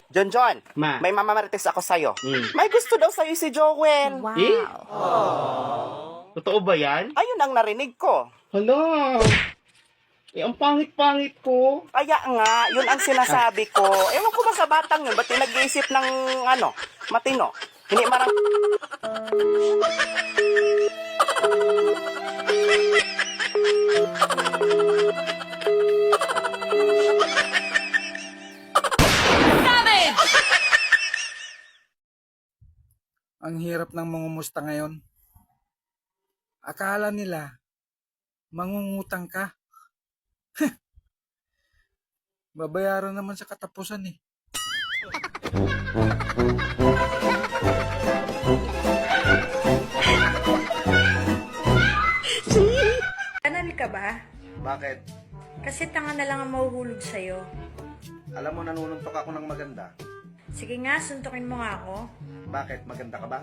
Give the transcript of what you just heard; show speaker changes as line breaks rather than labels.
John,
Ma.
may mamamarites ako sa'yo.
Mm.
May gusto daw sa'yo si Joel.
Wow.
Eh? Totoo ba yan?
Ayun ang narinig ko.
Hala. Eh, ang pangit-pangit ko.
Kaya nga, yun ang sinasabi ko. Ewan ko ba sa batang yun, ba't nag-iisip ng, matino? Hindi marang...
Ang hirap ng mangumusta ngayon. Akala nila, mangungutang ka. Babayaran naman sa katapusan eh.
Kanal ka ba?
Bakit?
Kasi tanga na lang ang mahuhulog sa'yo.
Alam mo, nanununtok ako ng maganda.
Sige nga, suntukin mo nga ako.
Bakit? Maganda ka ba?